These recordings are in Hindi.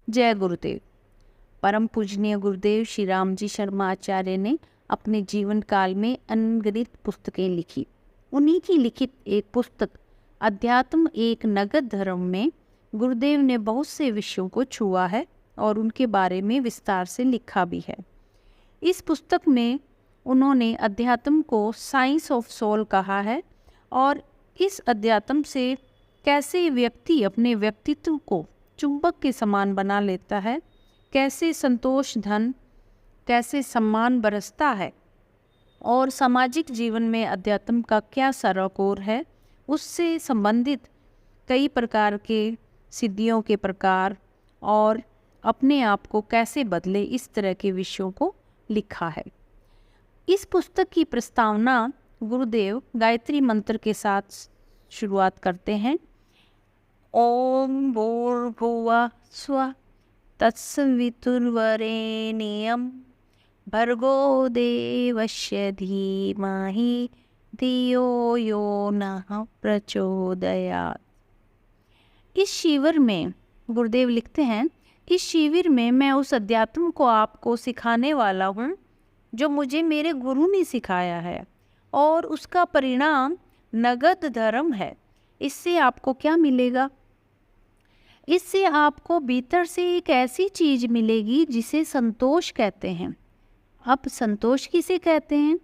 जय गुरुदेव। परम पूजनीय गुरुदेव श्री राम जी शर्मा आचार्य ने अपने जीवन काल में अनगिनत पुस्तकें लिखी। उन्हीं की लिखित एक पुस्तक अध्यात्म एक नगद धर्म में गुरुदेव ने बहुत से विषयों को छुआ है और उनके बारे में विस्तार से लिखा भी है। इस पुस्तक में उन्होंने अध्यात्म को साइंस ऑफ सोल कहा है और इस अध्यात्म से कैसे व्यक्ति अपने व्यक्तित्व को चुंबक के समान बना लेता है, कैसे संतोष, धन, कैसे सम्मान बरसता है और सामाजिक जीवन में अध्यात्म का क्या सरोकार है, उससे संबंधित कई प्रकार के सिद्धियों के प्रकार और अपने आप को कैसे बदले, इस तरह के विषयों को लिखा है। इस पुस्तक की प्रस्तावना गुरुदेव गायत्री मंत्र के साथ शुरुआत करते हैं। ओम भूर्भुवः स्वः तत्सवितुर्वरेण्यं भर्गो देवस्य धीमहि धियो यो नः प्रचोदयात्। इस शिविर में गुरुदेव लिखते हैं, इस शिविर में मैं उस अध्यात्म को आपको सिखाने वाला हूँ जो मुझे मेरे गुरु ने सिखाया है और उसका परिणाम नगद धर्म है। इससे आपको क्या मिलेगा? इससे आपको भीतर से एक ऐसी चीज मिलेगी जिसे संतोष कहते हैं। अब संतोष किसे कहते हैं?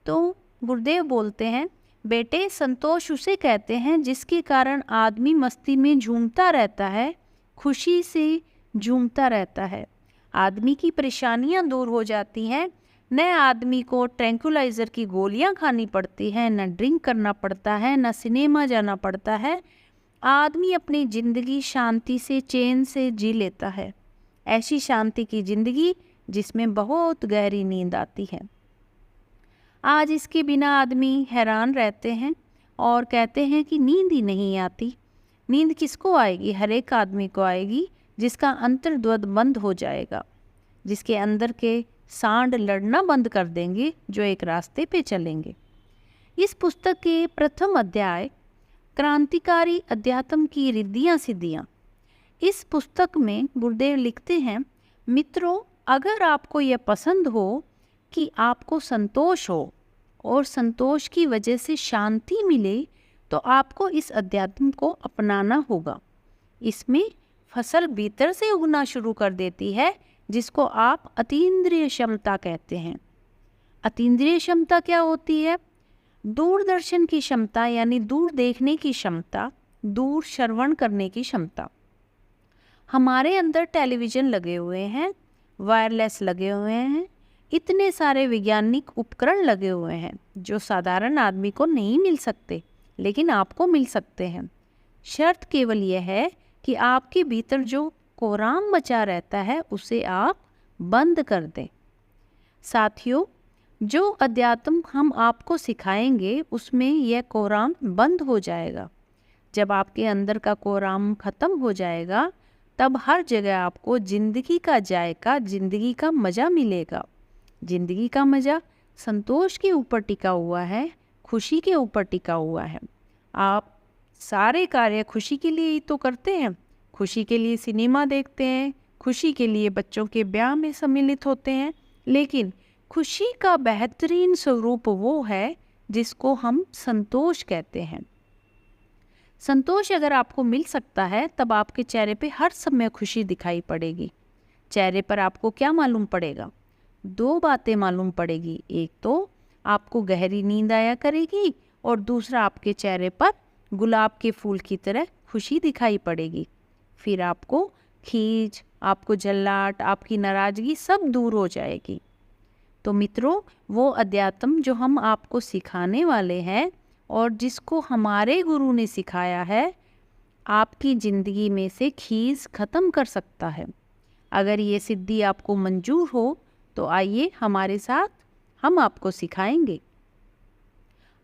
तो गुरुदेव बोलते हैं, बेटे संतोष उसे कहते हैं जिसके कारण आदमी मस्ती में झूमता रहता है, खुशी से झूमता रहता है। आदमी की परेशानियां दूर हो जाती हैं। न आदमी को ट्रैंकुलाइजर की गोलियां खानी पड़ती हैं, न ड्रिंक करना पड़ता है, न सिनेमा जाना पड़ता है। आदमी अपनी ज़िंदगी शांति से, चैन से जी लेता है। ऐसी शांति की ज़िंदगी जिसमें बहुत गहरी नींद आती है। आज इसके बिना आदमी हैरान रहते हैं और कहते हैं कि नींद ही नहीं आती। नींद किसको आएगी? हर एक आदमी को आएगी जिसका अंतर्द्वंद बंद हो जाएगा, जिसके अंदर के सांड लड़ना बंद कर देंगे, जो एक रास्ते पे चलेंगे। इस पुस्तक के प्रथम अध्याय क्रांतिकारी अध्यात्म की रिद्धियाँ सिद्धियाँ। इस पुस्तक में गुरुदेव लिखते हैं, मित्रों अगर आपको यह पसंद हो कि आपको संतोष हो और संतोष की वजह से शांति मिले, तो आपको इस अध्यात्म को अपनाना होगा। इसमें फसल भीतर से उगना शुरू कर देती है, जिसको आप अतीन्द्रिय क्षमता कहते हैं। अतीन्द्रिय क्षमता क्या होती है? दूरदर्शन की क्षमता, यानी दूर देखने की क्षमता, दूर श्रवण करने की क्षमता। हमारे अंदर टेलीविज़न लगे हुए हैं, वायरलेस लगे हुए हैं, इतने सारे वैज्ञानिक उपकरण लगे हुए हैं जो साधारण आदमी को नहीं मिल सकते, लेकिन आपको मिल सकते हैं। शर्त केवल यह है कि आपके भीतर जो कोराम बचा रहता है उसे आप बंद कर दें। साथियों, जो अध्यात्म हम आपको सिखाएंगे उसमें यह कोराम बंद हो जाएगा। जब आपके अंदर का कोराम खत्म हो जाएगा, तब हर जगह आपको जिंदगी का जायका, जिंदगी का मज़ा मिलेगा। जिंदगी का मज़ा संतोष के ऊपर टिका हुआ है, खुशी के ऊपर टिका हुआ है। आप सारे कार्य खुशी के लिए ही तो करते हैं। खुशी के लिए सिनेमा देखते हैं, खुशी के लिए बच्चों के ब्याह में सम्मिलित होते हैं, लेकिन खुशी का बेहतरीन स्वरूप वो है जिसको हम संतोष कहते हैं। संतोष अगर आपको मिल सकता है, तब आपके चेहरे पे हर समय खुशी दिखाई पड़ेगी। चेहरे पर आपको क्या मालूम पड़ेगा? दो बातें मालूम पड़ेगी। एक तो आपको गहरी नींद आया करेगी और दूसरा आपके चेहरे पर गुलाब के फूल की तरह खुशी दिखाई पड़ेगी। फिर आपको खीज, आपको जल्लाट, आपकी नाराज़गी सब दूर हो जाएगी। तो मित्रों, वो अध्यात्म जो हम आपको सिखाने वाले हैं और जिसको हमारे गुरु ने सिखाया है, आपकी ज़िंदगी में से खीज ख़त्म कर सकता है। अगर ये सिद्धि आपको मंजूर हो तो आइए हमारे साथ, हम आपको सिखाएंगे।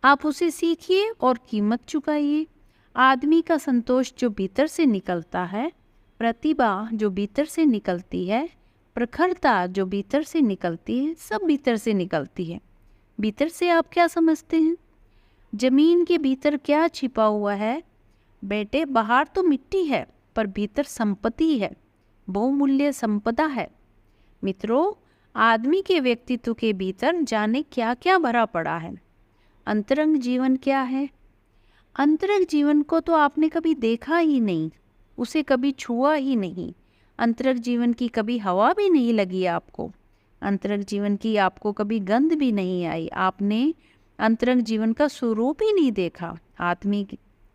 आप उसे सीखिए और कीमत चुकाइए। आदमी का संतोष जो भीतर से निकलता है, प्रतिभा जो भीतर से निकलती है, प्रखरता जो भीतर से निकलती है, सब भीतर से निकलती है। भीतर से आप क्या समझते हैं? जमीन के भीतर क्या छिपा हुआ है? बेटे बाहर तो मिट्टी है, पर भीतर संपत्ति है। बहुमूल्य संपदा है। मित्रों, आदमी के व्यक्तित्व के भीतर जाने क्या क्या भरा पड़ा है। अंतरंग जीवन क्या है? अंतरंग जीवन को तो आपने कभी देखा ही नहीं, उसे कभी छुआ ही नहीं। अंतरंग जीवन की कभी हवा भी नहीं लगी आपको, अंतरंग जीवन की आपको कभी गंध भी नहीं आई, आपने अंतरंग जीवन का स्वरूप ही नहीं देखा। आदमी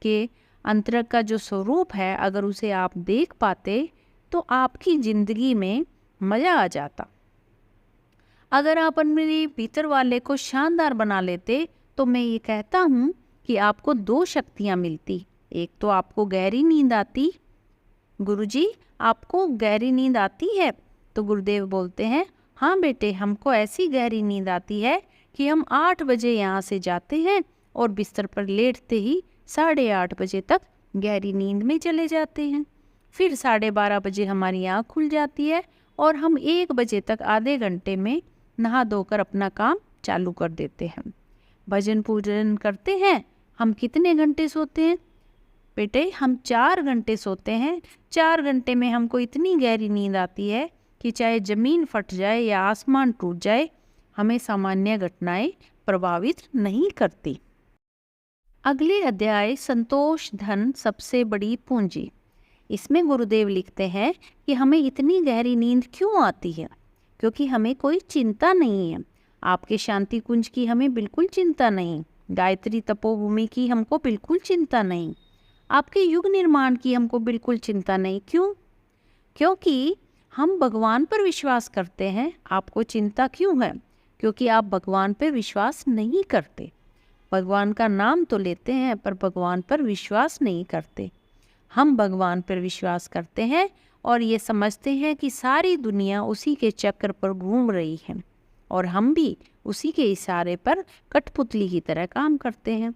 के अंतरंग का जो स्वरूप है, अगर उसे आप देख पाते तो आपकी जिंदगी में मजा आ जाता। अगर आप अपने भीतर वाले को शानदार बना लेते तो मैं ये कहता हूँ कि आपको 2 शक्तियाँ मिलती। एक तो आपको गहरी नींद आती। गुरुजी, आपको गहरी नींद आती है? तो गुरुदेव बोलते हैं, हाँ बेटे, हमको ऐसी गहरी नींद आती है कि हम 8 बजे यहाँ से जाते हैं और बिस्तर पर लेटते ही 8:30 बजे तक गहरी नींद में चले जाते हैं। फिर 12:30 बजे हमारी आँख खुल जाती है और हम 1 बजे तक आधे घंटे में नहा धोकर अपना काम चालू कर देते हैं। भजन पूजन करते हैं। हम कितने घंटे सोते हैं बेटे? हम 4 घंटे सोते हैं। 4 घंटे में हमको इतनी गहरी नींद आती है कि चाहे ज़मीन फट जाए या आसमान टूट जाए, हमें सामान्य घटनाएं प्रभावित नहीं करती। अगले अध्याय, संतोष धन सबसे बड़ी पूंजी। इसमें गुरुदेव लिखते हैं कि हमें इतनी गहरी नींद क्यों आती है? क्योंकि हमें कोई चिंता नहीं है। आपके शांति कुंज की हमें बिल्कुल चिंता नहीं, गायत्री तपोभूमि की हमको बिल्कुल चिंता नहीं, आपके युग निर्माण की हमको बिल्कुल चिंता नहीं। क्यों? क्योंकि हम भगवान पर विश्वास करते हैं। आपको चिंता क्यों है? क्योंकि आप भगवान पर विश्वास नहीं करते। भगवान का नाम तो लेते हैं पर भगवान पर विश्वास नहीं करते। हम भगवान पर विश्वास करते हैं और ये समझते हैं कि सारी दुनिया उसी के चक्र पर घूम रही है और हम भी उसी के इशारे पर कठपुतली की तरह काम करते हैं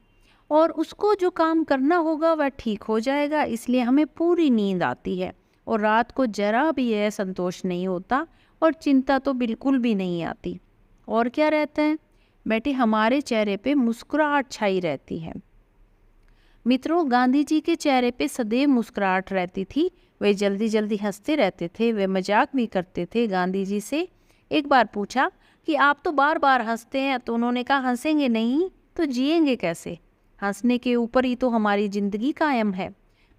और उसको जो काम करना होगा वह ठीक हो जाएगा। इसलिए हमें पूरी नींद आती है और रात को जरा भी यह संतोष नहीं होता और चिंता तो बिल्कुल भी नहीं आती। और क्या रहता है बेटे? हमारे चेहरे पे मुस्कुराहट छाई रहती है। मित्रों, गांधी जी के चेहरे पे सदैव मुस्कुराहट रहती थी। वे जल्दी जल्दी हंसते रहते थे, वे मजाक भी करते थे। गांधी जी से एक बार पूछा कि आप तो बार बार हंसते हैं, तो उन्होंने कहा हंसेंगे नहीं तो जिएंगे कैसे? हंसने के ऊपर ही तो हमारी जिंदगी कायम है।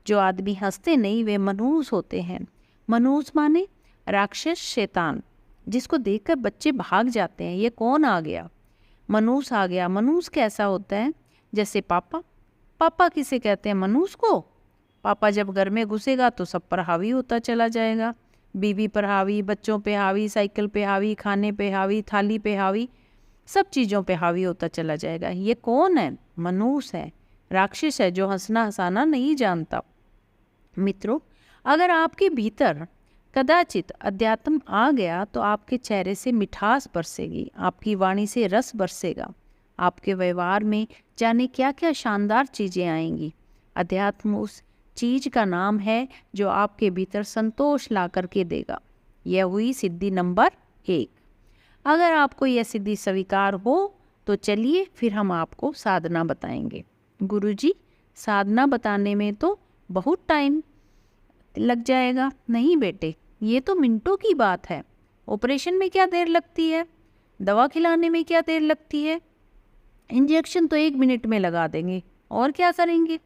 जो आदमी हंसते नहीं वे मनहूस होते हैं। मनहूस माने राक्षस, शैतान, जिसको देखकर बच्चे भाग जाते हैं, ये कौन आ गया? मनहूस आ गया। मनहूस कैसा होता है? जैसे पापा। पापा किसे कहते हैं? मनहूस को। पापा जब घर में घुसेगा तो सब पर हावी होता चला जाएगा। बीवी पर हावी, बच्चों पे हावी, साइकिल पे हावी, खाने पे हावी, थाली पे हावी, सब चीज़ों पे हावी होता चला जाएगा। ये कौन है? मनहूस है, राक्षस है, जो हंसना हंसाना नहीं जानता। मित्रों, अगर आपके भीतर कदाचित अध्यात्म आ गया तो आपके चेहरे से मिठास बरसेगी, आपकी वाणी से रस बरसेगा, आपके व्यवहार में जाने क्या क्या शानदार चीज़ें आएंगी। अध्यात्म उस चीज का नाम है जो आपके भीतर संतोष ला करके देगा। यह हुई सिद्धि नंबर 1। अगर आपको यह सिद्धि स्वीकार हो तो चलिए फिर हम आपको साधना बताएंगे। गुरुजी, साधना बताने में तो बहुत टाइम लग जाएगा। नहीं बेटे, ये तो मिनटों की बात है। ऑपरेशन में क्या देर लगती है? दवा खिलाने में क्या देर लगती है? इंजेक्शन तो 1 मिनट में लगा देंगे। और क्या करेंगे?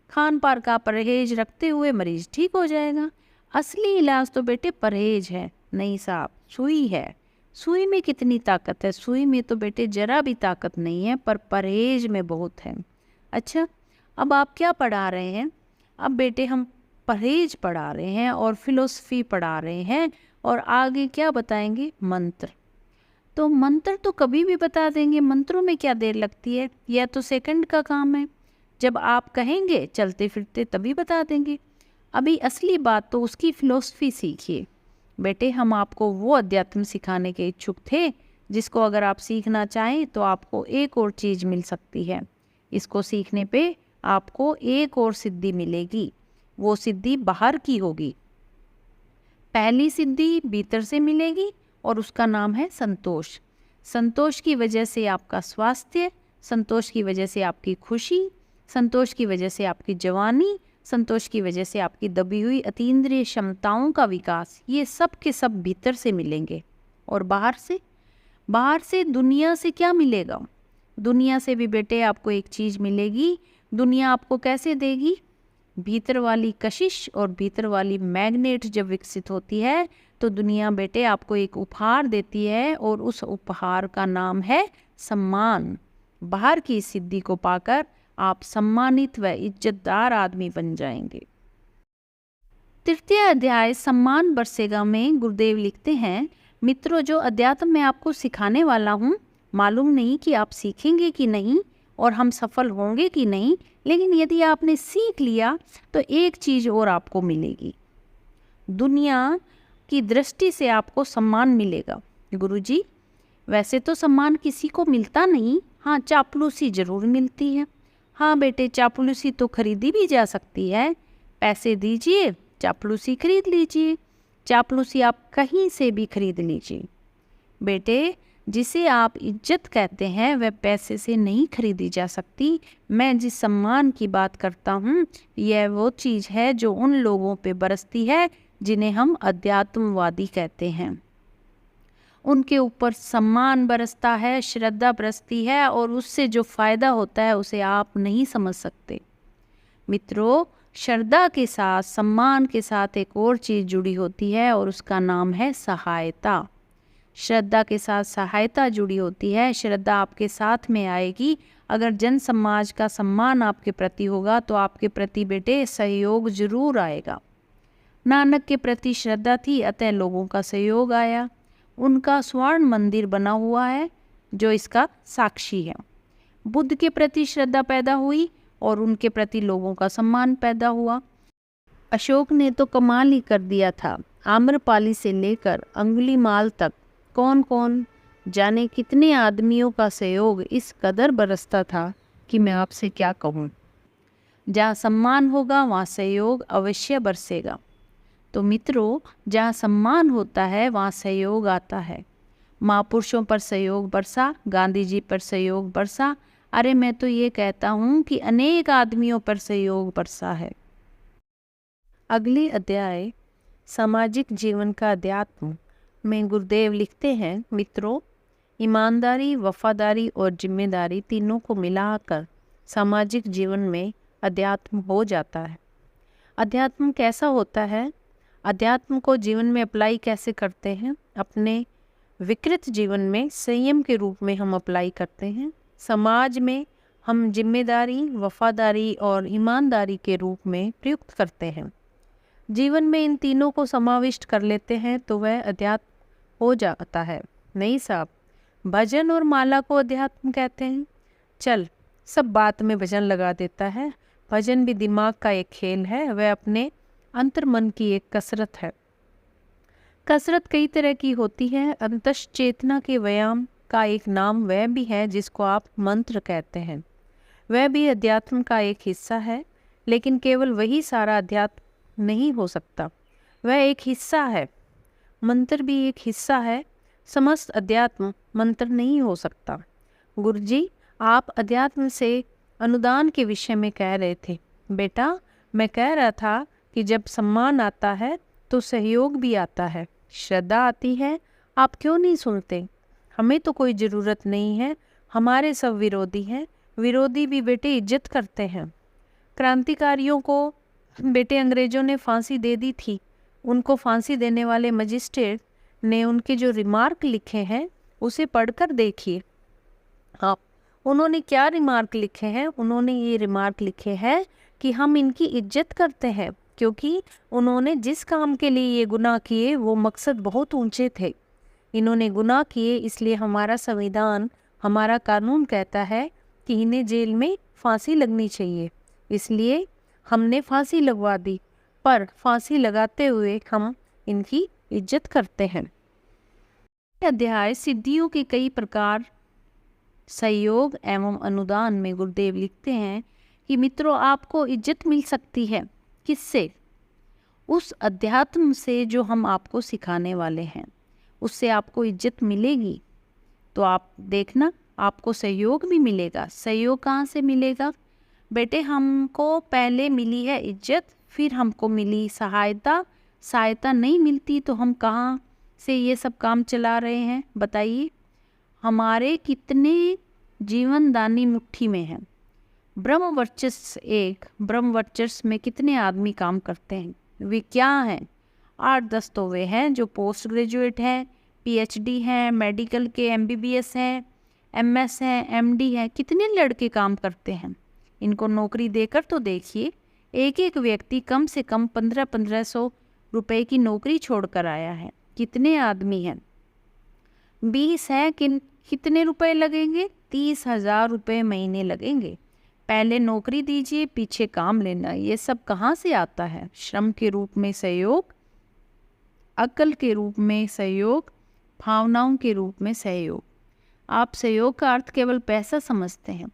खान पान का परहेज रखते हुए मरीज ठीक हो जाएगा। असली इलाज तो बेटे परहेज है। नहीं साहब, सुई है। सुई में कितनी ताकत है? सुई में तो बेटे जरा भी ताकत नहीं है, पर परहेज में बहुत है। अच्छा, अब आप क्या पढ़ा रहे हैं? अब बेटे हम परहेज पढ़ा रहे हैं और फिलोसफी पढ़ा रहे हैं और आगे क्या बताएंगे? मंत्र। तो मंत्र तो कभी भी बता देंगे, मंत्रों में क्या देर लगती है? यह तो सेकंड का काम है। जब आप कहेंगे चलते फिरते तभी बता देंगे। अभी असली बात तो उसकी फिलोसफी सीखिए। बेटे, हम आपको वो अध्यात्म सिखाने के इच्छुक थे जिसको अगर आप सीखना चाहें तो आपको एक और चीज़ मिल सकती है। इसको सीखने पे आपको एक और सिद्धि मिलेगी। वो सिद्धि बाहर की होगी। पहली सिद्धि भीतर से मिलेगी और उसका नाम है संतोष। संतोष की वजह से आपका स्वास्थ्य, संतोष की वजह से आपकी खुशी, संतोष की वजह से आपकी जवानी, संतोष की वजह से आपकी दबी हुई अतीन्द्रिय क्षमताओं का विकास, ये सब के सब भीतर से मिलेंगे। और बाहर से दुनिया से क्या मिलेगा? दुनिया से भी बेटे आपको एक चीज़ मिलेगी। दुनिया आपको कैसे देगी? भीतर वाली कशिश और भीतर वाली मैग्नेट जब विकसित होती है तो दुनिया बेटे आपको एक उपहार देती है, और उस उपहार का नाम है सम्मान। बाहर की सिद्धि को पाकर आप सम्मानित व इज्जतदार आदमी बन जाएंगे। तृतीय अध्याय सम्मान बरसेगा में गुरुदेव लिखते हैं, मित्रों, जो अध्यात्म मैं आपको सिखाने वाला हूँ, मालूम नहीं कि आप सीखेंगे कि नहीं और हम सफल होंगे कि नहीं, लेकिन यदि आपने सीख लिया तो एक चीज़ और आपको मिलेगी। दुनिया की दृष्टि से आपको सम्मान मिलेगा। गुरुजी, वैसे तो सम्मान किसी को मिलता नहीं, हाँ चापलूसी जरूर मिलती है। हाँ बेटे, चापलूसी तो खरीदी भी जा सकती है। पैसे दीजिए, चापलूसी खरीद लीजिए। चापलूसी आप कहीं से भी खरीद लीजिए। बेटे, जिसे आप इज्जत कहते हैं वह पैसे से नहीं खरीदी जा सकती। मैं जिस सम्मान की बात करता हूँ, यह वो चीज़ है जो उन लोगों पे बरसती है जिन्हें हम अध्यात्मवादी कहते हैं। उनके ऊपर सम्मान बरसता है, श्रद्धा बरसती है, और उससे जो फ़ायदा होता है उसे आप नहीं समझ सकते। मित्रों, श्रद्धा के साथ, सम्मान के साथ एक और चीज़ जुड़ी होती है और उसका नाम है सहायता। श्रद्धा के साथ सहायता जुड़ी होती है। श्रद्धा आपके साथ में आएगी। अगर जन समाज का सम्मान आपके प्रति होगा तो आपके प्रति बेटे सहयोग जरूर आएगा। नानक के प्रति श्रद्धा थी, अतः लोगों का सहयोग आया। उनका स्वर्ण मंदिर बना हुआ है जो इसका साक्षी है। बुद्ध के प्रति श्रद्धा पैदा हुई और उनके प्रति लोगों का सम्मान पैदा हुआ। अशोक ने तो कमाल ही कर दिया था। आम्रपाली से लेकर अंगुलीमाल तक कौन कौन जाने कितने आदमियों का सहयोग इस कदर बरसता था कि मैं आपसे क्या कहूँ। जहाँ सम्मान होगा वहाँ सहयोग अवश्य बरसेगा। तो मित्रों, जहाँ सम्मान होता है वहाँ सहयोग आता है। महापुरुषों पर सहयोग बरसा, गांधी जी पर सहयोग बरसा, अरे मैं तो ये कहता हूँ कि अनेक आदमियों पर सहयोग बरसा है। अगले अध्याय सामाजिक जीवन का अध्यात्म में गुरुदेव लिखते हैं, मित्रों, ईमानदारी, वफादारी और जिम्मेदारी तीनों को मिलाकर सामाजिक जीवन में अध्यात्म हो जाता है। अध्यात्म कैसा होता है? अध्यात्म को जीवन में अप्लाई कैसे करते हैं? अपने विकृत जीवन में संयम के रूप में हम अप्लाई करते हैं। समाज में हम जिम्मेदारी, वफादारी और ईमानदारी के रूप में प्रयुक्त करते हैं। जीवन में इन तीनों को समाविष्ट कर लेते हैं तो वह अध्यात्म हो जाता है। नहीं साहब, भजन और माला को अध्यात्म कहते हैं। चल, सब बात में भजन लगा देता है। भजन भी दिमाग का एक खेल है, वह अपने अंतर्मन की एक कसरत है। कसरत कई तरह की होती है। अंतश चेतना के व्यायाम का एक नाम वह भी है जिसको आप मंत्र कहते हैं। वह भी अध्यात्म का एक हिस्सा है, लेकिन केवल वही सारा अध्यात्म नहीं हो सकता। वह एक हिस्सा है। मंत्र भी एक हिस्सा है। समस्त अध्यात्म मंत्र नहीं हो सकता। गुरुजी, आप अध्यात्म से अनुदान के विषय में कह रहे थे। बेटा, मैं कह रहा था कि जब सम्मान आता है तो सहयोग भी आता है, श्रद्धा आती है। आप क्यों नहीं सुनते? हमें तो कोई ज़रूरत नहीं है, हमारे सब विरोधी हैं। विरोधी भी बेटे इज्जत करते हैं। क्रांतिकारियों को बेटे अंग्रेज़ों ने फांसी दे दी थी। उनको फांसी देने वाले मजिस्ट्रेट ने उनके जो रिमार्क लिखे हैं उसे पढ़कर देखिए। हाँ, उन्होंने क्या रिमार्क लिखे हैं? उन्होंने ये रिमार्क लिखे हैं कि हम इनकी इज्जत करते हैं क्योंकि उन्होंने जिस काम के लिए ये गुनाह किए वो मकसद बहुत ऊंचे थे। इन्होंने गुनाह किए, इसलिए हमारा संविधान, हमारा कानून कहता है कि इन्हें जेल में फांसी लगनी चाहिए। इसलिए हमने फांसी लगवा दी, पर फांसी लगाते हुए हम इनकी इज्जत करते हैं। अध्याय सिद्धियों के कई प्रकार, सहयोग एवं अनुदान में गुरुदेव लिखते हैं कि मित्रों, आपको इज्जत मिल सकती है। किससे? उस अध्यात्म से जो हम आपको सिखाने वाले हैं, उससे आपको इज्जत मिलेगी। तो आप देखना, आपको सहयोग भी मिलेगा। सहयोग कहाँ से मिलेगा? बेटे हमको पहले मिली है इज्जत, फिर हमको मिली सहायता। सहायता नहीं मिलती तो हम कहाँ से ये सब काम चला रहे हैं बताइए। हमारे कितने जीवनदानी मुट्ठी में हैं। ब्रह्म वर्चस्व में कितने आदमी काम करते हैं, वे क्या हैं? 8-10 तो वे हैं जो पोस्ट ग्रेजुएट हैं, पीएचडी हैं, मेडिकल के एमबीबीएस हैं, एमएस हैं, एमडी हैं। कितने लड़के काम करते हैं। इनको नौकरी देकर तो देखिए, एक एक व्यक्ति कम से कम 1500 रुपए की नौकरी छोड़कर आया है। कितने आदमी हैं? 20 हैं, कितने रुपए लगेंगे? 30,000 रुपये महीने लगेंगे। पहले नौकरी दीजिए, पीछे काम लेना। ये सब कहाँ से आता है? श्रम के रूप में सहयोग, अकल के रूप में सहयोग, भावनाओं के रूप में सहयोग। आप सहयोग का अर्थ केवल पैसा समझते हैं।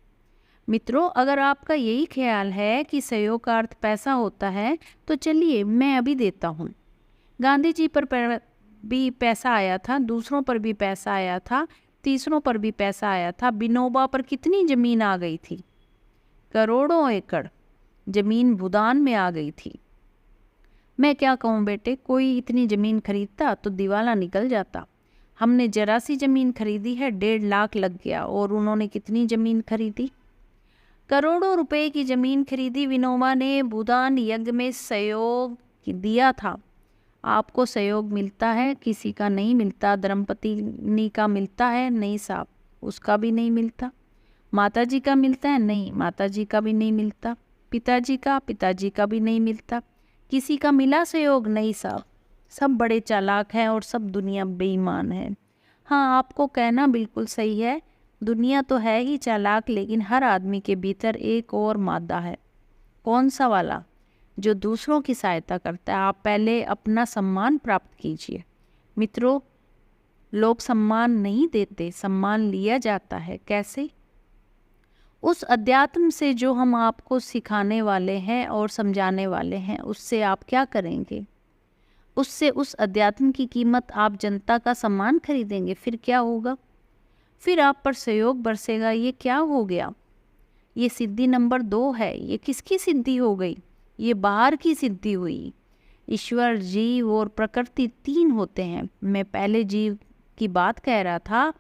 मित्रों, अगर आपका यही ख्याल है कि सहयोग का अर्थ पैसा होता है तो चलिए मैं अभी देता हूँ। गांधी जी पर भी पैसा आया था, दूसरों पर भी पैसा आया था, तीसरों पर भी पैसा आया था। विनोबा पर कितनी जमीन आ गई थी? करोड़ों एकड़ जमीन भूदान में आ गई थी। मैं क्या कहूँ बेटे, कोई इतनी ज़मीन खरीदता तो दिवाला निकल जाता। हमने जरा सी ज़मीन खरीदी है, 1.5 लाख लग गया। और उन्होंने कितनी ज़मीन खरीदी? करोड़ों रुपए की ज़मीन खरीदी। विनोबा ने भूदान यज्ञ में सहयोग दिया था। आपको सहयोग मिलता है, किसी का नहीं मिलता। धर्मपत्नी का मिलता है? नहीं साहब, उसका भी नहीं मिलता। माताजी का मिलता है? नहीं, माताजी का भी नहीं मिलता। पिताजी का भी नहीं मिलता। किसी का मिला सहयोग? नहीं साहब, सब बड़े चालाक हैं और सब दुनिया बेईमान है। हाँ, आपको कहना बिल्कुल सही है, दुनिया तो है ही चालाक, लेकिन हर आदमी के भीतर एक और मादा है। कौन सा वाला? जो दूसरों की सहायता करता है। आप पहले अपना सम्मान प्राप्त कीजिए। मित्रों, लोग सम्मान नहीं देते, सम्मान लिया जाता है। कैसे? उस अध्यात्म से जो हम आपको सिखाने वाले हैं और समझाने वाले हैं, उससे आप क्या करेंगे? उससे उस अध्यात्म की कीमत आप जनता का सम्मान खरीदेंगे। फिर क्या होगा? फिर आप पर सहयोग बरसेगा। ये क्या हो गया? ये सिद्धि नंबर 2 है। ये किसकी सिद्धि हो गई? ये बाहर की सिद्धि हुई। ईश्वर, जीव और प्रकृति 3 होते हैं। मैं पहले जीव की बात कह रहा था।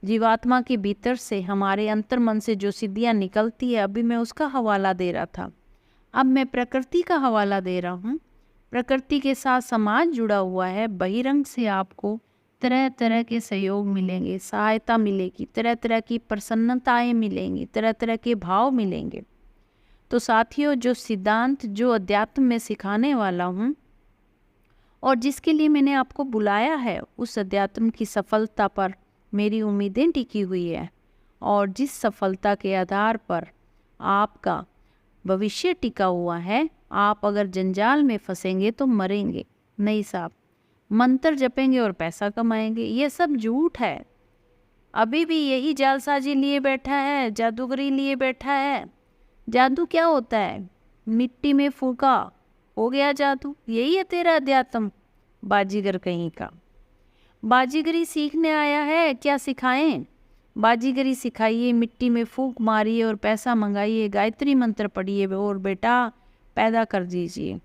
जीवात्मा के भीतर से, हमारे अंतर्मन से जो सिद्धियाँ निकलती है, अभी मैं उसका हवाला दे रहा था। अब मैं प्रकृति का हवाला दे रहा हूँ। प्रकृति के साथ समाज जुड़ा हुआ है। बहिरंग से आपको तरह तरह के सहयोग मिलेंगे, सहायता मिलेगी, तरह तरह की प्रसन्नताएं मिलेंगी, तरह तरह के भाव मिलेंगे। तो साथियों, जो सिद्धांत, जो अध्यात्म में सिखाने वाला हूँ और जिसके लिए मैंने आपको बुलाया है, उस अध्यात्म की सफलता पर मेरी उम्मीदें टिकी हुई है। और जिस सफलता के आधार पर आपका भविष्य टिका हुआ है, आप अगर जंजाल में फंसेंगे तो मरेंगे। नहीं साहब, मंत्र जपेंगे और पैसा कमाएंगे, ये सब झूठ है। अभी भी यही जालसाजी लिए बैठा है, जादूगरी लिए बैठा है। जादू क्या होता है? मिट्टी में फूका, हो गया जादू। यही है तेरा अध्यात्म, बाजीगर कहीं का। बाजीगरी सीखने आया है, क्या सिखाएं? बाजीगरी सिखाइए, मिट्टी में फूंक मारिए और पैसा मंगाइए, गायत्री मंत्र पढ़िए और बेटा पैदा कर दीजिए।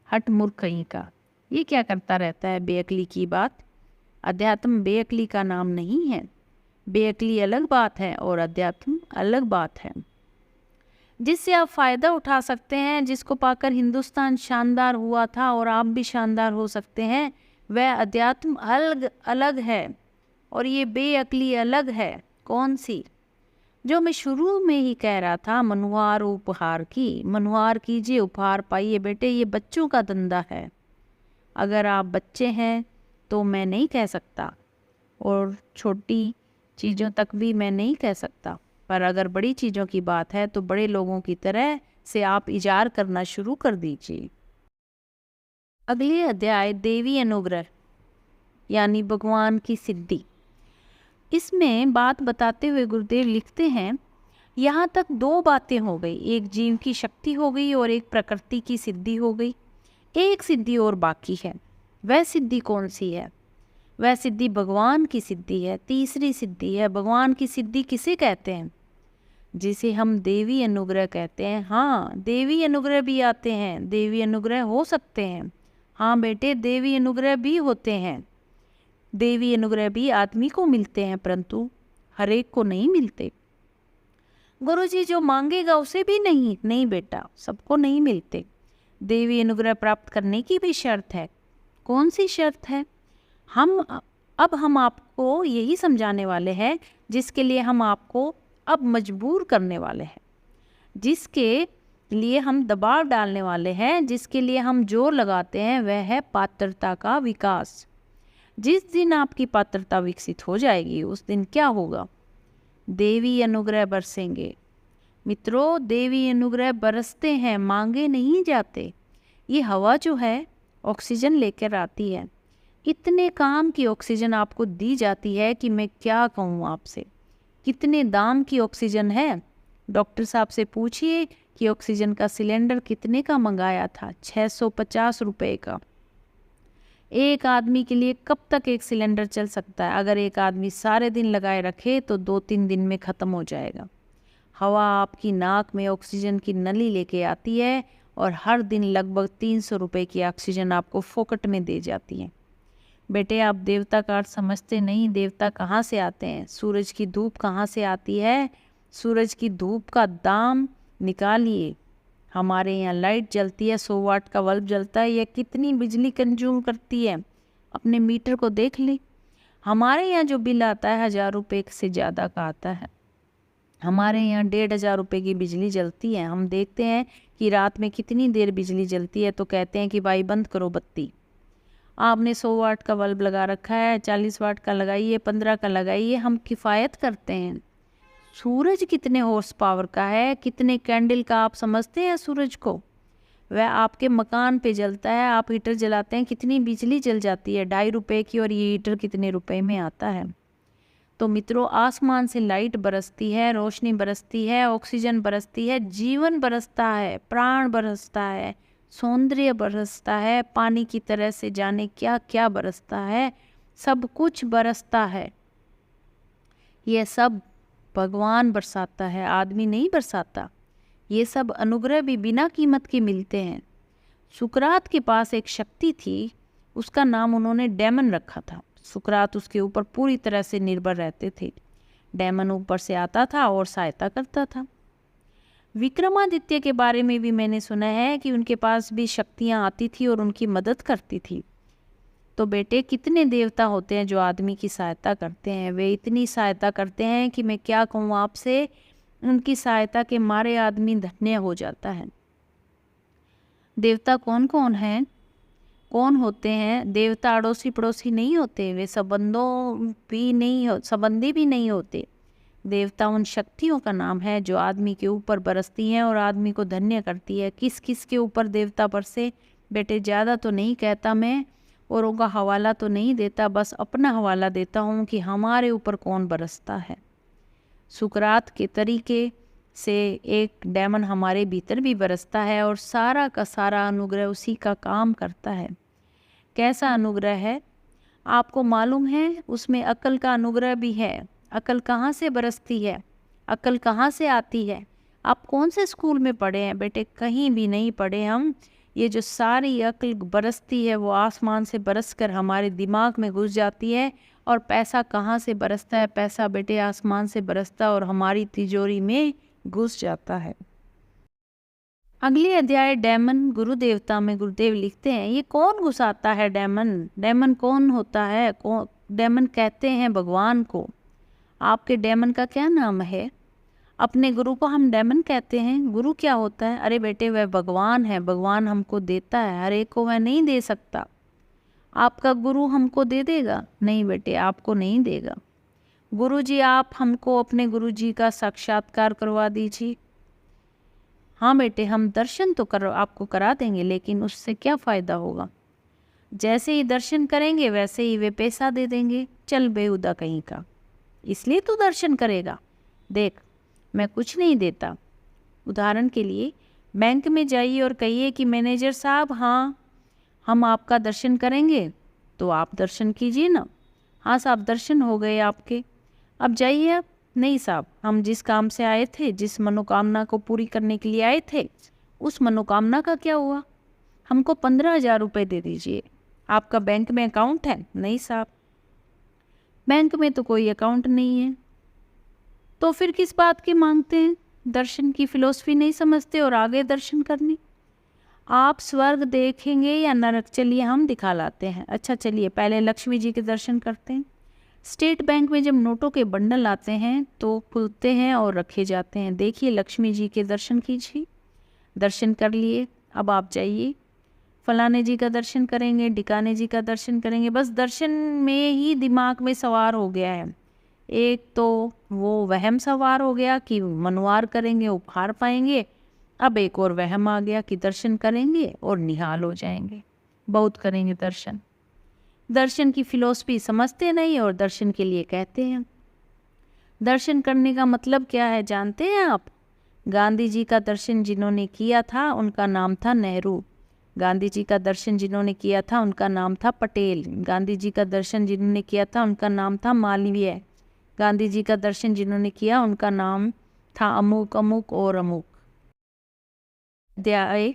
हट मूर्ख कहीं का, ये क्या करता रहता है बेअकली की बात। अध्यात्म बेअकली का नाम नहीं है। बेअकली अलग बात है और अध्यात्म अलग बात है, जिससे आप फ़ायदा उठा सकते हैं, जिसको पाकर हिंदुस्तान शानदार हुआ था और आप भी शानदार हो सकते हैं। वह अध्यात्म अलग है और ये बेअकली अलग है। कौन सी? जो मैं शुरू में ही कह रहा था, मनुहार उपहार की। मनुहार कीजिए, उपहार पाइए। बेटे, ये बच्चों का धंधा है। अगर आप बच्चे हैं तो मैं नहीं कह सकता, और छोटी चीज़ों तक भी मैं नहीं कह सकता, पर अगर बड़ी चीज़ों की बात है तो बड़े लोगों की तरह से आप इजार करना शुरू कर दीजिए। अगले अध्याय देवी अनुग्रह यानी भगवान की सिद्धि। इसमें बात बताते हुए गुरुदेव लिखते हैं, यहाँ तक 2 बातें हो गई। एक जीव की शक्ति हो गई और एक प्रकृति की सिद्धि हो गई। एक सिद्धि और बाकी है। वह सिद्धि कौन सी है? वह सिद्धि भगवान की सिद्धि है। तीसरी सिद्धि है। भगवान की सिद्धि किसे कहते हैं? जिसे हम देवी अनुग्रह कहते हैं। हाँ, देवी अनुग्रह भी आते हैं, देवी अनुग्रह हो सकते हैं। हाँ बेटे, देवी अनुग्रह भी होते हैं। देवी अनुग्रह भी आदमी को मिलते हैं, परंतु हर एक को नहीं मिलते। गुरुजी जो मांगेगा उसे भी नहीं, नहीं बेटा, सबको नहीं मिलते। देवी अनुग्रह प्राप्त करने की भी शर्त है। कौन सी शर्त है? हम आपको यही समझाने वाले हैं, जिसके लिए हम आपको अब मजबूर करने वाले हैं, जिसके लिए हम दबाव डालने वाले हैं, जिसके लिए हम जोर लगाते हैं, वह है पात्रता का विकास। जिस दिन आपकी पात्रता विकसित हो जाएगी, उस दिन क्या होगा? देवी अनुग्रह बरसेंगे। मित्रों, देवी अनुग्रह बरसते हैं, मांगे नहीं जाते। ये हवा जो है ऑक्सीजन लेकर आती है। इतने काम की ऑक्सीजन आपको दी जाती है कि मैं क्या कहूँ आपसे। कितने दाम की ऑक्सीजन है? डॉक्टर साहब से पूछिए कि ऑक्सीजन का सिलेंडर कितने का मंगाया था? 650 रुपये का। एक आदमी के लिए कब तक एक सिलेंडर चल सकता है? अगर एक आदमी सारे दिन लगाए रखे तो 2-3 दिन में ख़त्म हो जाएगा। हवा आपकी नाक में ऑक्सीजन की नली लेके आती है और हर दिन लगभग 300 रुपये की ऑक्सीजन आपको फोकट में दे जाती है। बेटे, आप देवता का अर्थ समझते नहीं। देवता कहाँ से आते हैं? सूरज की धूप कहाँ से आती है? सूरज की धूप का दाम निकालिए। हमारे यहाँ लाइट जलती है, 100 वाट का बल्ब जलता है, यह कितनी बिजली कंज्यूम करती है? अपने मीटर को देख ले। हमारे यहाँ जो बिल आता है 1000 रुपये से ज़्यादा का आता है। हमारे यहाँ 1500 रुपये की बिजली जलती है। हम देखते हैं कि रात में कितनी देर बिजली जलती है, तो कहते हैं कि भाई बंद करो बत्ती। आपने 100 वाट का बल्ब लगा रखा है, 40 वाट का लगाइए, 15 का लगाइए। हम किफ़ायत करते हैं। सूरज कितने हॉर्स पावर का है, कितने कैंडल का आप समझते हैं सूरज को? वह आपके मकान पे जलता है, आप हीटर जलाते हैं, कितनी बिजली जल जाती है, 2.5 रुपये की, और ये हीटर कितने रुपए में आता है। तो मित्रों, आसमान से लाइट बरसती है, रोशनी बरसती है, ऑक्सीजन बरसती है, जीवन बरसता है, प्राण बरसता है, सौंदर्य बरसता है, पानी की तरह से जाने क्या क्या बरसता है, सब कुछ बरसता है। यह सब भगवान बरसाता है, आदमी नहीं बरसाता। ये सब अनुग्रह भी बिना कीमत के मिलते हैं। सुकरात के पास एक शक्ति थी, उसका नाम उन्होंने डेमन रखा था। सुकरात उसके ऊपर पूरी तरह से निर्भर रहते थे। डेमन ऊपर से आता था और सहायता करता था। विक्रमादित्य के बारे में भी मैंने सुना है कि उनके पास भी शक्तियाँ आती थी और उनकी मदद करती थी। तो बेटे, कितने देवता होते हैं जो आदमी की सहायता करते हैं। वे इतनी सहायता करते हैं कि मैं क्या कहूँ आपसे, उनकी सहायता के मारे आदमी धन्य हो जाता है। देवता कौन कौन हैं? कौन होते हैं? देवता अड़ोसी पड़ोसी नहीं होते, वे संबंधी भी नहीं होते। देवता उन शक्तियों का नाम है जो आदमी के ऊपर बरसती हैं और आदमी को धन्य करती है। किस किस के ऊपर देवता बरसे? बेटे, ज़्यादा तो नहीं कहता मैं, और उनका हवाला तो नहीं देता, बस अपना हवाला देता हूँ कि हमारे ऊपर कौन बरसता है। सुकरात के तरीके से एक डेमन हमारे भीतर भी बरसता है और सारा का सारा अनुग्रह उसी का काम करता है। कैसा अनुग्रह है आपको मालूम है? उसमें अकल का अनुग्रह भी है। अकल कहाँ से बरसती है? अकल कहाँ से आती है? आप कौन से स्कूल में पढ़े हैं? बेटे, कहीं भी नहीं पढ़े हम। ये जो सारी अक्ल बरसती है वो आसमान से बरसकर हमारे दिमाग में घुस जाती है। और पैसा कहाँ से बरसता है? पैसा बेटे आसमान से बरसता और हमारी तिजोरी में घुस जाता है। अगले अध्याय डेमन गुरु देवता में गुरुदेव लिखते हैं, ये कौन घुसाता है डेमन? डेमन कौन होता है? डेमन कहते हैं भगवान को। आपके डेमन का क्या नाम है? अपने गुरु को हम डेमन कहते हैं। गुरु क्या होता है? अरे बेटे, वह भगवान है। भगवान हमको देता है, हर एक को वह नहीं दे सकता। आपका गुरु हमको दे देगा? नहीं बेटे, आपको नहीं देगा। गुरु जी, आप हमको अपने गुरु जी का साक्षात्कार करवा दीजिए। हाँ बेटे, हम दर्शन तो आपको करा देंगे, लेकिन उससे क्या फ़ायदा होगा? जैसे ही दर्शन करेंगे वैसे ही वे पैसा दे देंगे। चल बेहुदा कहीं का, इसलिए तू दर्शन करेगा। देख, मैं कुछ नहीं देता। उदाहरण के लिए, बैंक में जाइए और कहिए कि मैनेजर साहब, हाँ हम आपका दर्शन करेंगे, तो आप दर्शन कीजिए ना। हाँ साहब, दर्शन हो गए आपके, अब जाइए आप, नहीं साहब, हम जिस काम से आए थे, जिस मनोकामना को पूरी करने के लिए आए थे, उस मनोकामना का क्या हुआ? हमको 15,000 रुपये दे दीजिए। आपका बैंक में अकाउंट है? नहीं साहब, बैंक में तो कोई अकाउंट नहीं है। तो फिर किस बात के मांगते हैं? दर्शन की फिलॉसफी नहीं समझते और आगे दर्शन करने। आप स्वर्ग देखेंगे या नरक? चलिए हम दिखा लाते हैं। अच्छा चलिए, पहले लक्ष्मी जी के दर्शन करते हैं। स्टेट बैंक में जब नोटों के बंडल आते हैं तो खुलते हैं और रखे जाते हैं। देखिए, लक्ष्मी जी के दर्शन कीजिए। दर्शन कर लिए, अब आप जाइए, फलाने जी का दर्शन करेंगे, ढिकाने जी का दर्शन करेंगे। बस दर्शन में ही दिमाग में सवार हो गया है। एक तो वो वहम सवार हो गया कि मनवार करेंगे, उपहार पाएंगे। अब एक और वहम आ गया कि दर्शन करेंगे और निहाल हो जाएंगे, बहुत करेंगे दर्शन। दर्शन की फिलॉसफी समझते नहीं और दर्शन के लिए कहते हैं। दर्शन करने का मतलब क्या है जानते हैं आप? गांधी जी का दर्शन जिन्होंने किया था उनका नाम था नेहरू। गांधी जी का दर्शन जिन्होंने किया था उनका नाम था पटेल। गांधी जी का दर्शन जिन्होंने किया था उनका नाम था मालवीय। गांधी जी का दर्शन जिन्होंने किया उनका नाम था अमुक अमुक और अमुक। अध्याय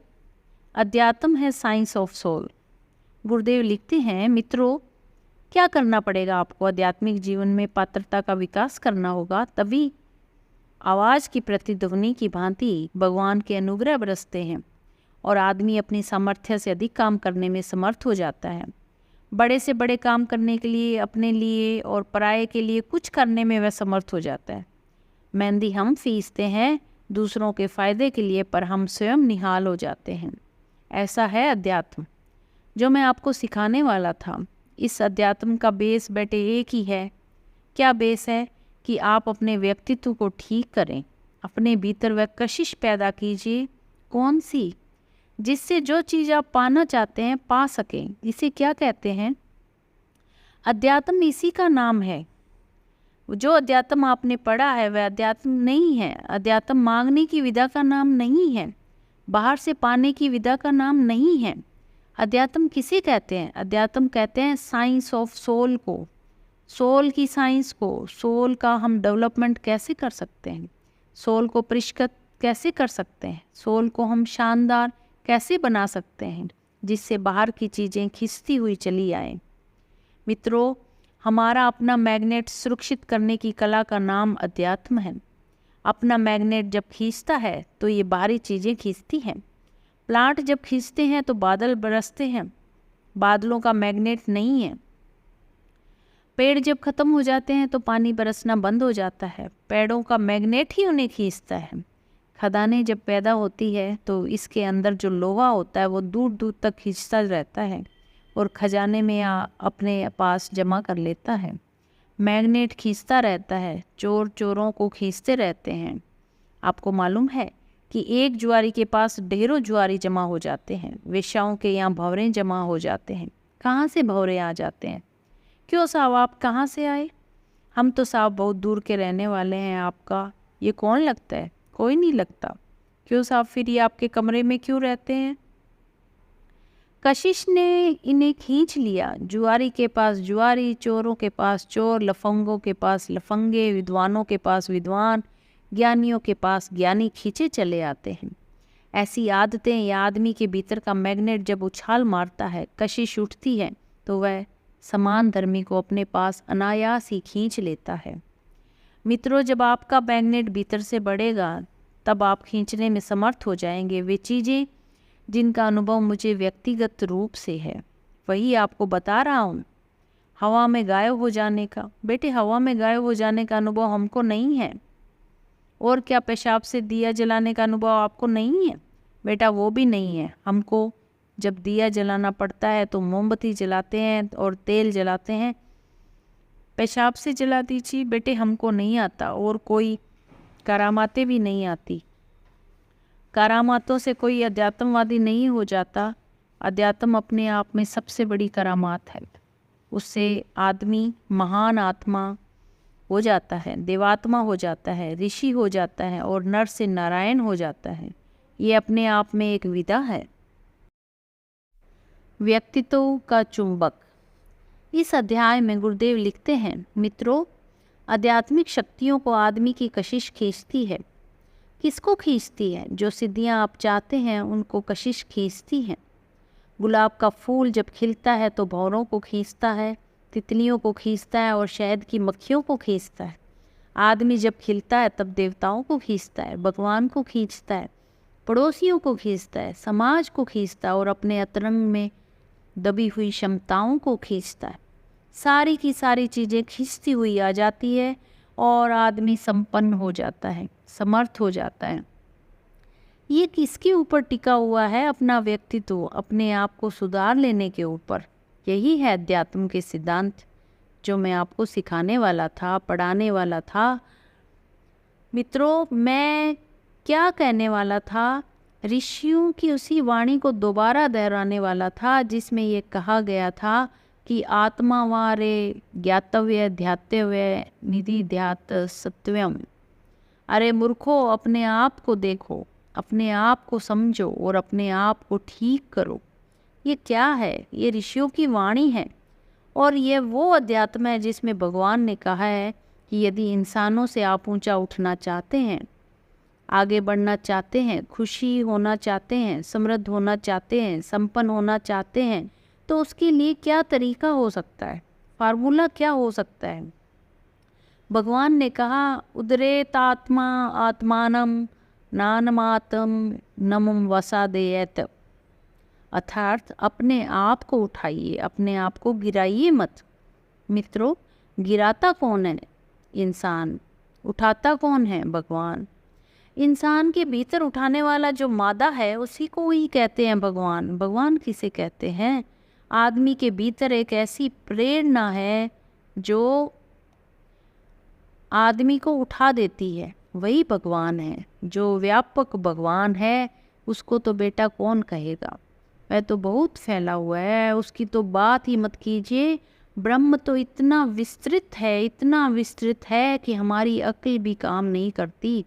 अध्यात्म है साइंस ऑफ सोल। गुरुदेव लिखते हैं, मित्रों, क्या करना पड़ेगा आपको? आध्यात्मिक जीवन में पात्रता का विकास करना होगा, तभी आवाज़ की प्रतिध्वनि की भांति भगवान के अनुग्रह बरसते हैं और आदमी अपनी सामर्थ्य से अधिक काम करने में समर्थ हो जाता है। बड़े से बड़े काम करने के लिए, अपने लिए और पराये के लिए कुछ करने में वह समर्थ हो जाता है। मेहंदी हम फीसते हैं दूसरों के फायदे के लिए, पर हम स्वयं निहाल हो जाते हैं। ऐसा है अध्यात्म जो मैं आपको सिखाने वाला था। इस अध्यात्म का बेस बेटे एक ही है। क्या बेस है? कि आप अपने व्यक्तित्व को ठीक करें, अपने भीतर वह कशिश पैदा कीजिए। कौन सी? जिससे जो चीज़ आप पाना चाहते हैं पा सकें। इसे क्या कहते हैं? अध्यात्म इसी का नाम है। जो अध्यात्म आपने पढ़ा है वह अध्यात्म नहीं है। अध्यात्म मांगने की विधा का नाम नहीं है, बाहर से पाने की विधा का नाम नहीं है। अध्यात्म किसे कहते हैं? अध्यात्म कहते हैं साइंस ऑफ सोल को, सोल की साइंस को। सोल का हम डेवलपमेंट कैसे कर सकते हैं? सोल को परिष्कृत कैसे कर सकते हैं? सोल को हम शानदार कैसे बना सकते हैं जिससे बाहर की चीज़ें खिंचती हुई चली आए? मित्रों, हमारा अपना मैग्नेट सुरक्षित करने की कला का नाम अध्यात्म है। अपना मैग्नेट जब खींचता है तो ये बाहरी चीज़ें खींचती हैं। प्लांट जब खींचते हैं तो बादल बरसते हैं, बादलों का मैग्नेट नहीं है। पेड़ जब खत्म हो जाते हैं तो पानी बरसना बंद हो जाता है, पेड़ों का मैग्नेट ही उन्हें खींचता है। खदानें जब पैदा होती है तो इसके अंदर जो लोहा होता है वो दूर दूर तक खींचता रहता है और खजाने में अपने पास जमा कर लेता है। मैग्नेट खींचता रहता है, चोर चोरों को खींचते रहते हैं। आपको मालूम है कि एक जुआरी के पास ढेरों जुआरी जमा हो जाते हैं। वेश्याओं के यहाँ भंवरे जमा हो जाते हैं। कहाँ से भंवरे आ जाते हैं? क्यों साहब, आप कहाँ से आए? हम तो साहब बहुत दूर के रहने वाले हैं। आपका ये कौन लगता है? कोई नहीं लगता। क्यों साहब, फिर ये आपके कमरे में क्यों रहते हैं? कशिश ने इन्हें खींच लिया। जुआरी के पास जुआरी, चोरों के पास चोर, लफंगों के पास लफंगे, विद्वानों के पास विद्वान, ज्ञानियों के पास ज्ञानी खींचे चले आते हैं। ऐसी आदतें या आदमी के भीतर का मैग्नेट जब उछाल मारता है, कशिश उठती है, तो वह समान धर्मी को अपने पास अनायास ही खींच लेता है। मित्रों, जब आपका मैग्नेट भीतर से बढ़ेगा तब आप खींचने में समर्थ हो जाएंगे। वे चीज़ें जिनका अनुभव मुझे व्यक्तिगत रूप से है वही आपको बता रहा हूँ। हवा में गायब हो जाने का, बेटे हवा में गायब हो जाने का अनुभव हमको नहीं है। और क्या पेशाब से दिया जलाने का अनुभव आपको नहीं है? बेटा वो भी नहीं है। हमको जब दिया जलाना पड़ता है तो मोमबत्ती जलाते हैं और तेल जलाते हैं। पेशाब से जला दीजिए बेटे, हमको नहीं आता। और कोई करामातें भी नहीं आती। करामातों से कोई अध्यात्मवादी नहीं हो जाता। अध्यात्म अपने आप में सबसे बड़ी करामात है। उससे आदमी महान आत्मा हो जाता है, देवात्मा हो जाता है, ऋषि हो जाता है और नर से नारायण हो जाता है। ये अपने आप में एक विधा है। व्यक्तित्व का चुंबक। इस अध्याय में गुरुदेव लिखते हैं, मित्रों, आध्यात्मिक शक्तियों को आदमी की कशिश खींचती है। किसको खींचती है? जो सिद्धियां आप चाहते हैं उनको कशिश खींचती है। गुलाब का फूल जब खिलता है तो भंवरों को खींचता है, तितलियों को खींचता है और शहद की मक्खियों को खींचता है। आदमी जब खिलता है तब देवताओं को खींचता है, भगवान को खींचता है, पड़ोसियों को खींचता है, समाज को खींचता है और अपने अंतरंग में दबी हुई क्षमताओं को खींचता है। सारी की सारी चीज़ें खींचती हुई आ जाती है और आदमी संपन्न हो जाता है, समर्थ हो जाता है। ये किसके ऊपर टिका हुआ है? अपना व्यक्तित्व, अपने आप को सुधार लेने के ऊपर। यही है अध्यात्म के सिद्धांत जो मैं आपको सिखाने वाला था, पढ़ाने वाला था। मित्रों, मैं क्या कहने वाला था? ऋषियों की उसी वाणी को दोबारा दोहराने वाला था जिसमें ये कहा गया था कि आत्मा वारे ज्ञातव्य ध्यातव्य निधि ध्यात सत्वम। अरे मूर्खो, अपने आप को देखो, अपने आप को समझो और अपने आप को ठीक करो। ये क्या है? ये ऋषियों की वाणी है और ये वो अध्यात्म है जिसमें भगवान ने कहा है कि यदि इंसानों से आप ऊंचा उठना चाहते हैं, आगे बढ़ना चाहते हैं, खुशी होना चाहते हैं, समृद्ध होना चाहते हैं, संपन्न होना चाहते हैं, तो उसके लिए क्या तरीका हो सकता है? फार्मूला क्या हो सकता है? भगवान ने कहा, उदरेत आत्मा आत्मानम नानमातम नमम वसादेयत। अर्थात अपने आप को उठाइए, अपने आप को गिराइए मत। मित्रों, गिराता कौन है? इंसान। उठाता कौन है? भगवान। इंसान के भीतर उठाने वाला जो मादा है उसी को ही कहते हैं भगवान। भगवान किसे कहते हैं? आदमी के भीतर एक ऐसी प्रेरणा है जो आदमी को उठा देती है, वही भगवान है। जो व्यापक भगवान है उसको तो बेटा कौन कहेगा? वह तो बहुत फैला हुआ है, उसकी तो बात ही मत कीजिए। ब्रह्म तो इतना विस्तृत है, इतना विस्तृत है कि हमारी अक्ल भी काम नहीं करती।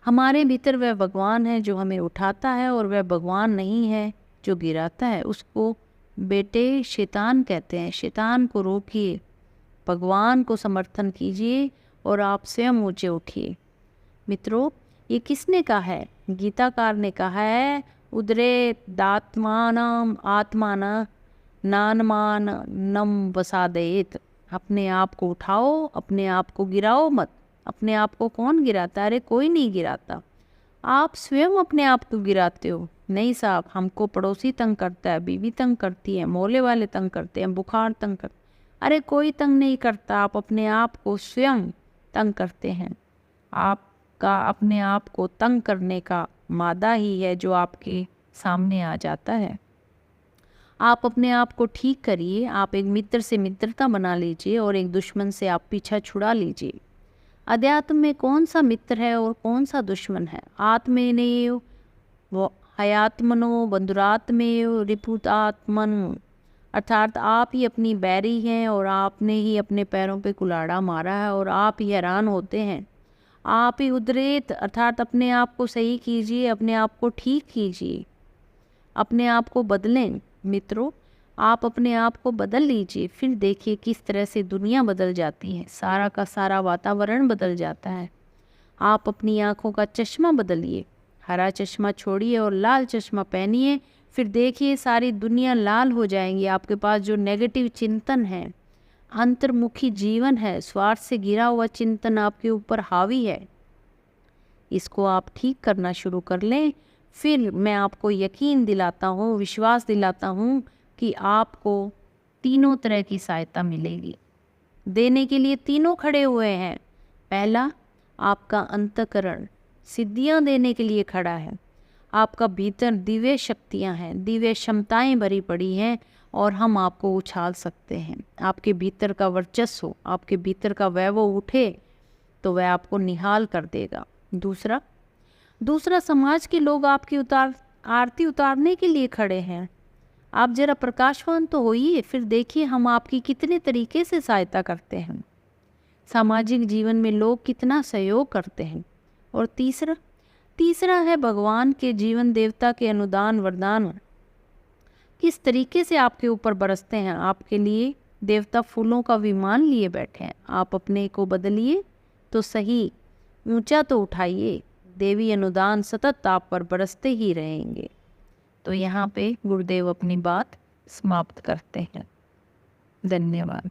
हमारे भीतर वह भगवान है जो हमें उठाता है और वह भगवान नहीं है जो गिराता है। उसको बेटे शैतान कहते हैं। शैतान को रोकिए, भगवान को समर्थन कीजिए और आप स्वयं ऊंचे उठिए। मित्रों, ये किसने कहा है? गीताकार ने कहा है, उदरे दात्मानम आत्मान नानमान नम वसादेत। अपने आप को उठाओ, अपने आप को गिराओ मत। अपने आप को कौन गिराता? अरे कोई नहीं गिराता, आप स्वयं अपने आप को गिराते हो। नहीं साहब, हमको पड़ोसी तंग करता है, बीवी तंग करती है, मोहल्ले वाले तंग करते हैं, बुखार तंग कर। अरे कोई तंग नहीं करता, आप अपने आप को स्वयं तंग करते हैं। आपका अपने आप को तंग करने का मादा ही है जो आपके सामने आ जाता है। आप अपने आप को ठीक करिए। आप एक मित्र से मित्रता बना लीजिए और एक दुश्मन से आप पीछा छुड़ा लीजिए। अध्यात्म में कौन सा मित्र है और कौन सा दुश्मन है? आत्मेनेव वो हयात्मनो बंधुरात्मेव रिपुतात्मन। अर्थात आप ही अपनी बैरी हैं और आपने ही अपने पैरों पे कुल्हाड़ा मारा है और आप ही हैरान होते हैं। आप ही उद्रेत, अर्थात अपने आप को सही कीजिए, अपने आप को ठीक कीजिए, अपने आप को बदलें। मित्रों, आप अपने आप को बदल लीजिए, फिर देखिए किस तरह से दुनिया बदल जाती है, सारा का सारा वातावरण बदल जाता है। आप अपनी आँखों का चश्मा बदलिए, हरा चश्मा छोड़िए और लाल चश्मा पहनिए, फिर देखिए सारी दुनिया लाल हो जाएंगी। आपके पास जो नेगेटिव चिंतन है, अंतर्मुखी जीवन है, स्वार्थ से घिरा हुआ चिंतन आपके ऊपर हावी है, इसको आप ठीक करना शुरू कर लें। फिर मैं आपको यकीन दिलाता हूँ, विश्वास दिलाता हूँ कि आपको तीनों तरह की सहायता मिलेगी। देने के लिए तीनों खड़े हुए हैं। पहला, आपका अंतःकरण सिद्धियां देने के लिए खड़ा है। आपका भीतर दिव्य शक्तियां हैं, दिव्य क्षमताएं भरी पड़ी हैं और हम आपको उछाल सकते हैं। आपके भीतर का वर्चस्व, आपके भीतर का वैभव उठे तो वह आपको निहाल कर देगा। दूसरा समाज के लोग आपकी आरती उतारने के लिए खड़े हैं। आप जरा प्रकाशवान तो होइए, फिर देखिए हम आपकी कितने तरीके से सहायता करते हैं। सामाजिक जीवन में लोग कितना सहयोग करते हैं। और तीसरा है भगवान के जीवन देवता के अनुदान वरदान किस तरीके से आपके ऊपर बरसते हैं, आपके लिए देवता फूलों का विमान लिए बैठे हैं, आप अपने को बदलिए तो सही, ऊंचा तो उठाइए, देवी अनुदान सतत आप पर बरसते ही रहेंगे। तो यहाँ पे गुरुदेव अपनी बात समाप्त करते हैं। धन्यवाद।